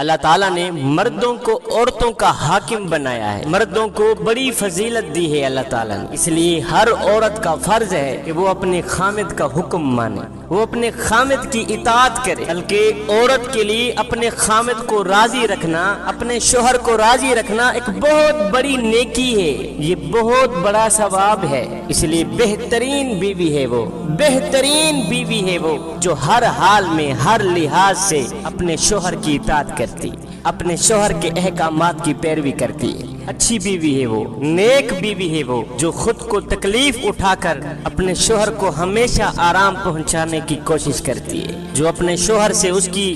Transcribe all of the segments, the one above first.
اللہ تعالیٰ نے مردوں کو عورتوں کا حاکم بنایا ہے، مردوں کو بڑی فضیلت دی ہے اللہ تعالیٰ نے، اس لیے ہر عورت کا فرض ہے کہ وہ اپنے خامد کا حکم مانے، وہ اپنے خامد کی اطاعت کرے، بلکہ عورت کے لیے اپنے خامد کو راضی رکھنا، اپنے شوہر کو راضی رکھنا ایک بہت بڑی نیکی ہے، یہ بہت بڑا ثواب ہے، اس لیے بہترین بیوی ہے وہ، بہترین بیوی ہے وہ جو ہر حال میں ہر لحاظ سے اپنے شوہر کی اطاعت کرتی، اپنے شوہر کے احکامات کی پیروی کرتی ہے، اچھی بیوی ہے وہ، نیک بیوی ہے وہ جو خود کو تکلیف اٹھا کر اپنے شوہر کو ہمیشہ آرام پہنچانے کی کوشش کرتی ہے، جو اپنے شوہر سے اس کی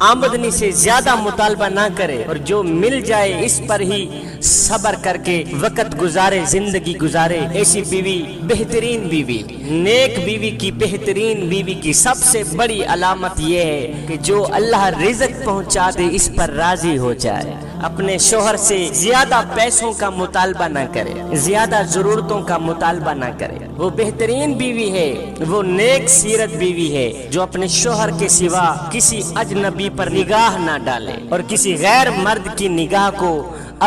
آمدنی سے زیادہ مطالبہ نہ کرے اور جو مل جائے اس پر ہی صبر کر کے وقت گزارے، زندگی گزارے، ایسی بیوی بہترین بیوی، نیک بیوی کی، بہترین بیوی کی سب سے بڑی علامت یہ ہے کہ جو اللہ رزق پہنچا دے اس پر راضی ہو جائے، اپنے شوہر سے زیادہ پیسوں کا مطالبہ نہ کرے، زیادہ ضرورتوں کا مطالبہ نہ کرے، وہ بہترین بیوی ہے، وہ نیک سیرت بیوی ہے جو اپنے شوہر کے سوا کسی اجنبی پر نگاہ نہ ڈالے اور کسی غیر مرد کی نگاہ کو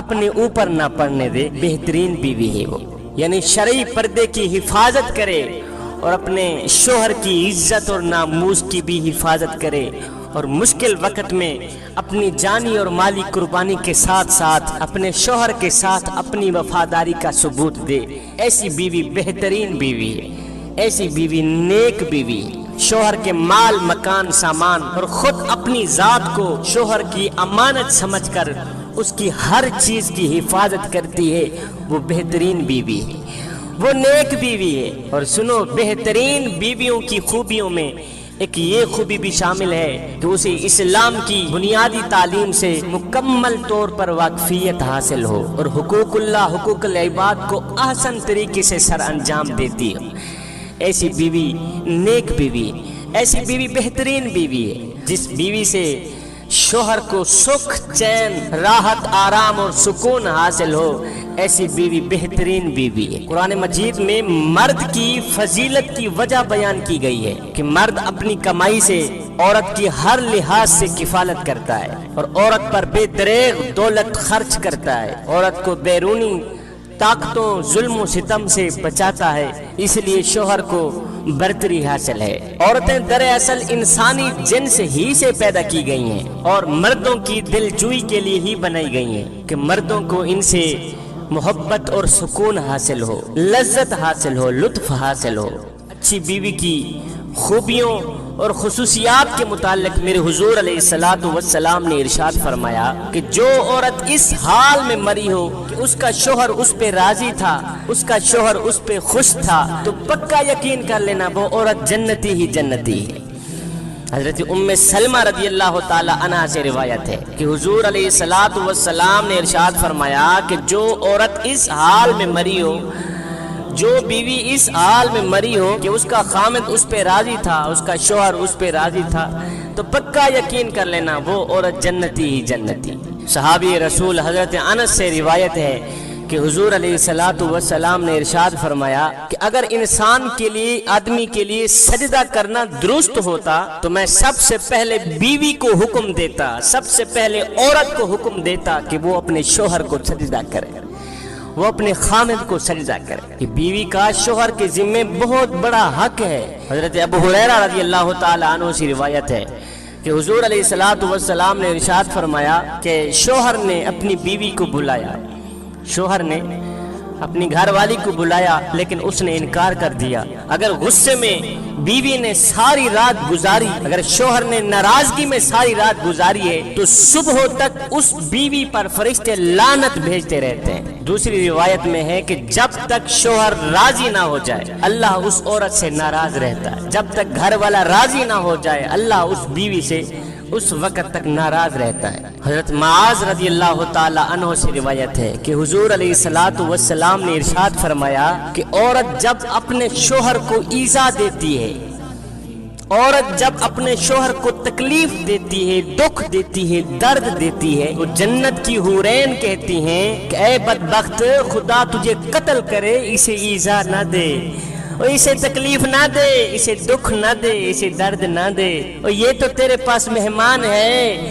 اپنے اوپر نہ پڑنے دے، بہترین بیوی ہے وہ، یعنی شرعی پردے کی حفاظت کرے اور اپنے شوہر کی عزت اور ناموس کی بھی حفاظت کرے اور مشکل وقت میں اپنی جانی اور مالی قربانی کے ساتھ ساتھ اپنے شوہر کے ساتھ اپنی وفاداری کا ثبوت دے، ایسی بیوی بہترین بیوی ہے، ایسی بیوی نیک بیوی، شوہر کے مال مکان سامان اور خود اپنی ذات کو شوہر کی امانت سمجھ کر اس کی ہر چیز کی حفاظت کرتی ہے، وہ بہترین بیوی ہے، وہ نیک بیوی ہے۔ اور سنو، بہترین بیویوں کی خوبیوں میں ایک یہ خوبی بھی شامل ہے کہ اسے اسلام کی بنیادی تعلیم سے مکمل طور پر واقفیت حاصل ہو اور حقوق اللہ، حقوق العباد کو احسن طریقے سے سر انجام دیتی ہے، ایسی بیوی نیک بیوی، ایسی بیوی بہترین بیوی ہے، جس بیوی سے شوہر کو سکھ، چین، راحت، آرام اور سکون حاصل ہو، ایسی بیوی بہترین بیوی ہے۔ قرآن مجید میں مرد کی فضیلت کی وجہ بیان کی گئی ہے کہ مرد اپنی کمائی سے عورت کی ہر لحاظ سے کفالت کرتا ہے اور عورت پر بے دریغ دولت خرچ کرتا ہے، عورت کو بیرونی طاقتوں، ظلم و ستم سے بچاتا ہے، اس لیے شوہر کو برتری حاصل ہے۔ عورتیں دراصل انسانی جنس ہی سے پیدا کی گئی ہیں اور مردوں کی دلجوئی کے لیے ہی بنائی گئی ہیں کہ مردوں کو ان سے محبت اور سکون حاصل ہو، لذت حاصل ہو، لطف حاصل ہو۔ اچھی بیوی کی خوبیوں اور خصوصیات کے متعلق میرے حضور علیہ السلام نے ارشاد فرمایا کہ جو عورت اس حال میں مری ہو کہ اس کا شوہر اس پہ راضی تھا، اس کا شوہر اس پہ خوش تھا، تو پکا یقین کر لینا وہ عورت جنتی ہی جنتی ہے۔ حضرت ام سلمہ رضی اللہ تعالی عنہا سے روایت ہے کہ حضور علیہ السلام نے ارشاد فرمایا کہ جو عورت اس حال میں مری ہو، جو بیوی اس حال میں مری ہو کہ اس کا خامد اس پہ راضی تھا، اس کا شوہر اس پہ راضی تھا، تو پکا یقین کر لینا وہ عورت جنتی ہی جنتی۔ صحابی رسول حضرت انس سے روایت ہے کہ حضور علیہ السلام نے ارشاد فرمایا کہ اگر انسان کے لیے، آدمی کے لیے سجدہ کرنا درست ہوتا تو میں سب سے پہلے بیوی کو حکم دیتا، سب سے پہلے عورت کو حکم دیتا کہ وہ اپنے شوہر کو سجدہ کرے، وہ اپنے خامد کو سجدہ کرے۔ کہ بیوی کا شوہر کے ذمے بہت بڑا حق ہے۔ حضرت ابو ہریرہ رضی اللہ تعالی عنہ سے روایت ہے کہ حضور علیہ السلام نے ارشاد فرمایا کہ شوہر نے اپنی بیوی کو بلایا، شوہر نے اپنی گھر والی کو بلایا لیکن اس نے انکار کر دیا۔ اگر غصے میں بیوی نے ساری رات گزاری، اگر شوہر نے ناراضگی میں ساری رات گزاری ہے تو صبح تک اس بیوی پر فرشتے لعنت بھیجتے رہتے ہیں۔ دوسری روایت میں ہے کہ جب تک شوہر راضی نہ ہو جائے اللہ اس عورت سے ناراض رہتا ہے، جب تک گھر والا راضی نہ ہو جائے اللہ اس بیوی سے اس وقت تک ناراض رہتا ہے۔ حضرت معاذ رضی اللہ تعالی عنہ سے روایت ہے کہ حضور علیہ السلام نے ارشاد فرمایا کہ عورت جب اپنے شوہر کو ایذا دیتی ہے، عورت جب اپنے شوہر کو تکلیف دیتی ہے، دکھ دیتی ہے، درد دیتی ہے، وہ جنت کی حورین کہتی ہیں کہ اے بدبخت، خدا تجھے قتل کرے، اسے ایذا نہ دے، اور اسے تکلیف نہ دے، اسے دکھ نہ دے، اسے درد نہ دے، اور یہ تو تیرے پاس مہمان ہے،